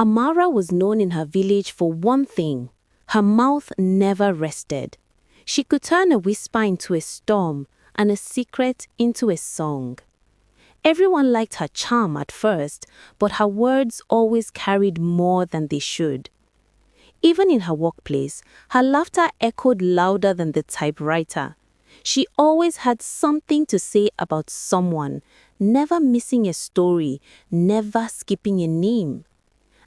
Amara was known in her village for one thing. Her mouth never rested. She could turn a whisper into a storm and a secret into a song. Everyone liked her charm at first, but her words always carried more than they should. Even in her workplace, her laughter echoed louder than the typewriter. She always had something to say about someone, never missing a story, never skipping a name.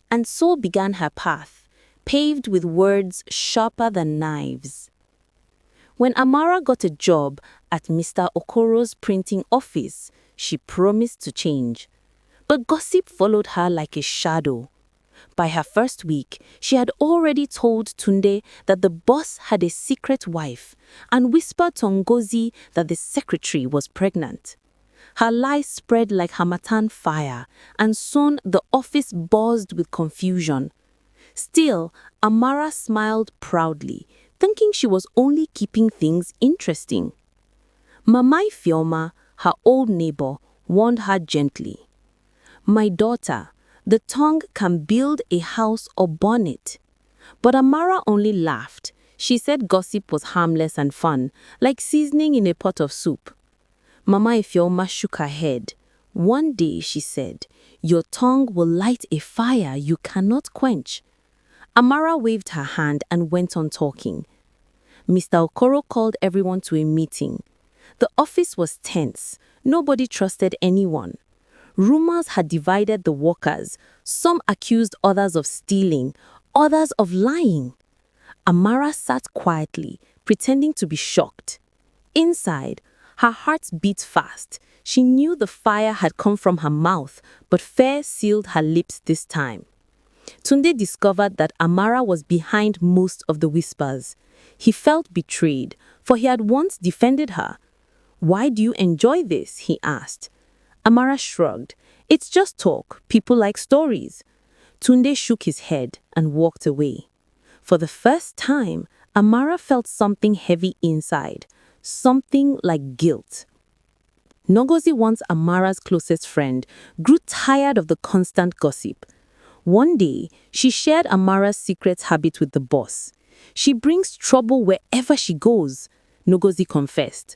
And so began her path, paved with words sharper than knives. When Amara got a job at Mr. Okoro's printing office, she promised to change. But gossip followed her like a shadow. By her first week, she had already told Tunde that the boss had a secret wife and whispered to Ngozi that the secretary was pregnant. Her lies spread like Hamatan fire, and soon the office buzzed with confusion. Still, Amara smiled proudly, thinking she was only keeping things interesting. Mama Ifeoma, her old neighbor, warned her gently. "My daughter, the tongue can build a house or burn it." But Amara only laughed. She said gossip was harmless and fun, like seasoning in a pot of soup. Mama Ifeoma shook her head. "One day," she said, "your tongue will light a fire you cannot quench." Amara waved her hand and went on talking. Mr. Okoro called everyone to a meeting. The office was tense. Nobody trusted anyone. Rumors had divided the workers. Some accused others of stealing, others of lying. Amara sat quietly, pretending to be shocked. Inside, her heart beat fast. She knew the fire had come from her mouth, but fear sealed her lips this time. Tunde discovered that Amara was behind most of the whispers. He felt betrayed, for he had once defended her. "Why do you enjoy this?" he asked. Amara shrugged. "It's just talk. People like stories." Tunde shook his head and walked away. For the first time, Amara felt something heavy inside, something like guilt. Ngozi, once Amara's closest friend, grew tired of the constant gossip. One day, she shared Amara's secret habit with the boss. "She brings trouble wherever she goes," Ngozi confessed.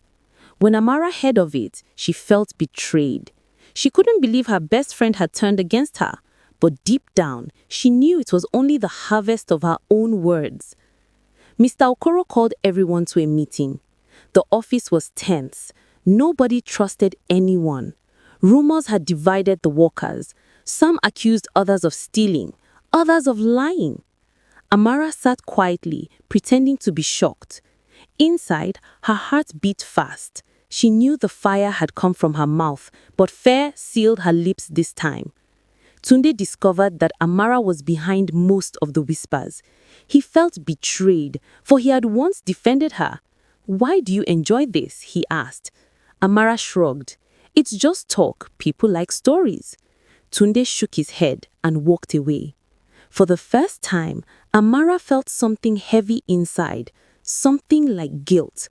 When Amara heard of it, she felt betrayed. She couldn't believe her best friend had turned against her, but deep down, she knew it was only the harvest of her own words. Mr. Okoro called everyone to a meeting. The office was tense. Nobody trusted anyone. Rumors had divided the workers. Some accused others of stealing, others of lying. Amara sat quietly, pretending to be shocked. Inside, her heart beat fast. She knew the fire had come from her mouth, but fear sealed her lips this time. Tunde discovered that Amara was behind most of the whispers. He felt betrayed, for he had once defended her. "Why do you enjoy this?" he asked. Amara shrugged. "It's just talk. People like stories." Tunde shook his head and walked away. For the first time, Amara felt something heavy inside, something like guilt.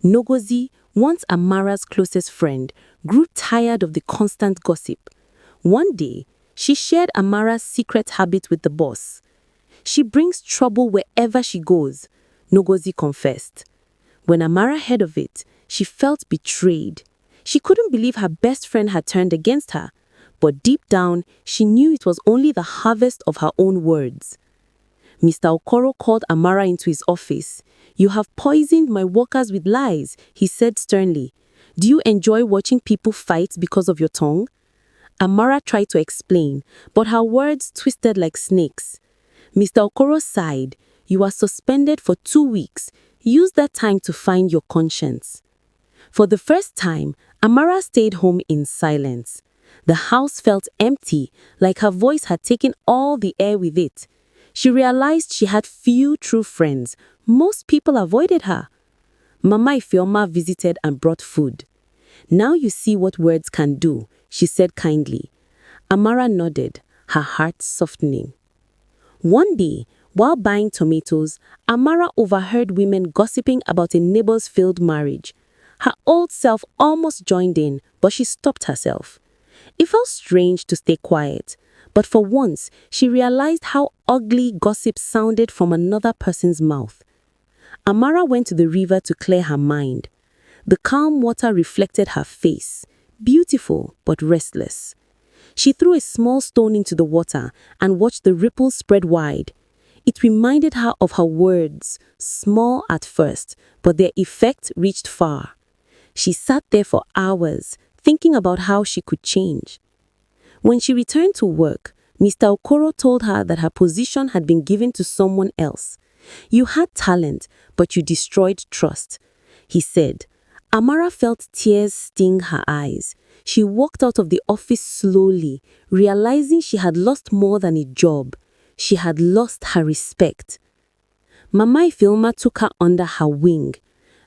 Ngozi, once Amara's closest friend, grew tired of the constant gossip. One day, she shared Amara's secret habit with the boss. "She brings trouble wherever she goes," Ngozi confessed. When Amara heard of it, she felt betrayed. She couldn't believe her best friend had turned against her, but deep down, she knew it was only the harvest of her own words. Mr. Okoro called Amara into his office. "You have poisoned my workers with lies," he said sternly. "Do you enjoy watching people fight because of your tongue?" Amara tried to explain, but her words twisted like snakes. Mr. Okoro sighed. "You are suspended for 2 weeks. Use that time to find your conscience." For the first time, Amara stayed home in silence. The house felt empty, like her voice had taken all the air with it. She realized she had few true friends. Most people avoided her. Mama Ifeoma visited and brought food. "Now you see what words can do," she said kindly. Amara nodded, her heart softening. One day, while buying tomatoes, Amara overheard women gossiping about a neighbor's failed marriage. Her old self almost joined in, but she stopped herself. It felt strange to stay quiet, But for once, she realized how ugly gossip sounded from another person's mouth. Amara went to the river to clear her mind. The calm water reflected her face, beautiful but restless. She threw a small stone into the water and watched the ripples spread wide. It reminded her of her words, small at first, but their effect reached far. She sat there for hours, thinking about how she could change. When she returned to work, Mr. Okoro told her that her position had been given to someone else. "You had talent, but you destroyed trust," he said. Amara felt tears sting her eyes. She walked out of the office slowly, realizing she had lost more than a job. She had lost her respect. Mama Ifeoma took her under her wing.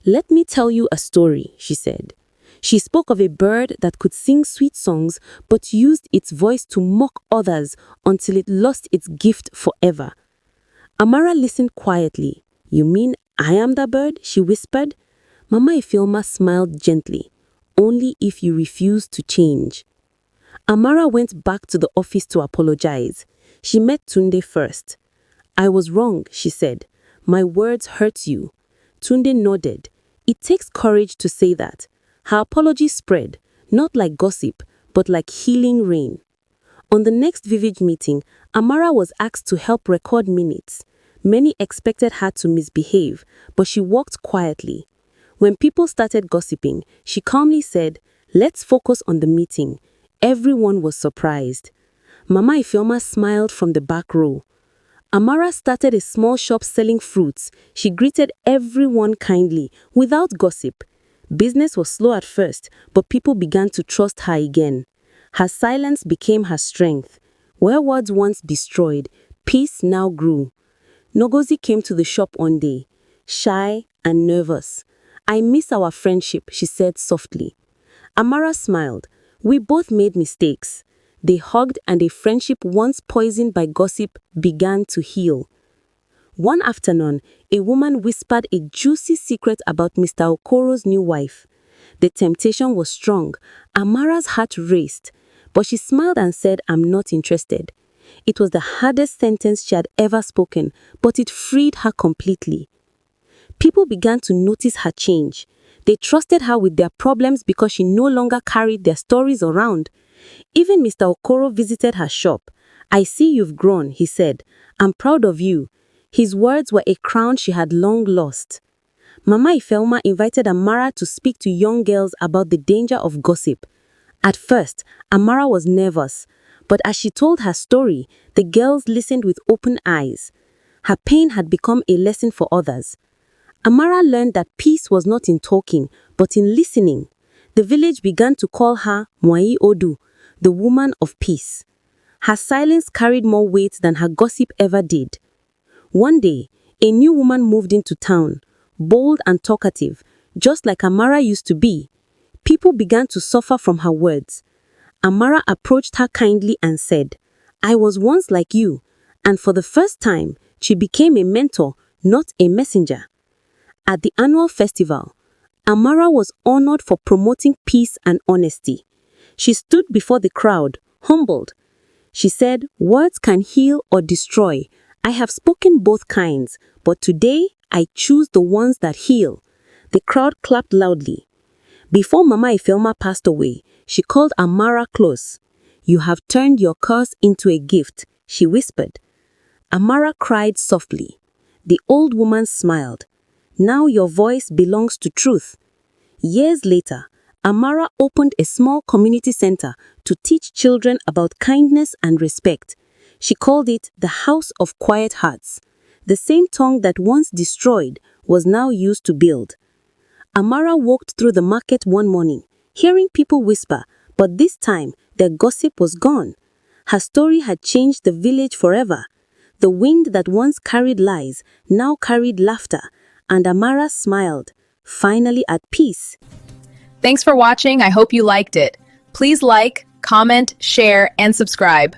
"Let me tell you a story," she said. She spoke of a bird that could sing sweet songs but used its voice to mock others until it lost its gift forever. Amara listened quietly. "You mean I am the bird?" she whispered. Mama Ifeoma smiled gently. "Only if you refuse to change." Amara went back to the office to apologize. She met Tunde first. "I was wrong," she said. "My words hurt you." Tunde nodded. It takes courage to say that. Her apology spread, not like gossip, but like healing rain. On the next village meeting, Amara was asked to help record minutes. Many expected her to misbehave, but she walked quietly. When people started gossiping, she calmly said, "Let's focus on the meeting." Everyone was surprised. Mama Ifeoma smiled from the back row. Amara started a small shop selling fruits. She greeted everyone kindly, without gossip. Business was slow at first, but people began to trust her again. Her silence became her strength. Where words once destroyed, peace now grew. Nogozi came to the shop one day, shy and nervous. "I miss our friendship," she said softly. Amara smiled. "We both made mistakes." They hugged, and a friendship once poisoned by gossip began to heal. One afternoon, a woman whispered a juicy secret about Mr. Okoro's new wife. The temptation was strong. Amara's heart raced, but she smiled and said, "I'm not interested." It was the hardest sentence she had ever spoken, but it freed her completely. People began to notice her change. They trusted her with their problems because she no longer carried their stories around. Even Mr. Okoro visited her shop. "I see you've grown," he said. "I'm proud of you." His words were a crown she had long lost. Mama Ifeoma invited Amara to speak to young girls about the danger of gossip. At first, Amara was nervous, but as she told her story, the girls listened with open eyes. Her pain had become a lesson for others. Amara learned that peace was not in talking, but in listening. The village began to call her Mwai Odu, the woman of peace. Her silence carried more weight than her gossip ever did. One day, a new woman moved into town, bold and talkative, just like Amara used to be. People began to suffer from her words. Amara approached her kindly and said, "I was once like you," and for the first time, she became a mentor, not a messenger. At the annual festival, Amara was honored for promoting peace and honesty. She stood before the crowd, humbled. She said, "Words can heal or destroy. I have spoken both kinds, but today I choose the ones that heal." The crowd clapped loudly. Before Mama Ifeoma passed away, she called Amara close. "You have turned your curse into a gift," she whispered. Amara cried softly. The old woman smiled. "Now your voice belongs to truth." Years later, Amara opened a small community center to teach children about kindness and respect. She called it the House of Quiet Hearts. The same tongue that once destroyed was now used to build. Amara walked through the market one morning, hearing people whisper, but this time their gossip was gone. Her story had changed the village forever. The wind that once carried lies now carried laughter, and Amara smiled, finally at peace. Thanks for watching. I hope you liked it. Please like, comment, share, and subscribe.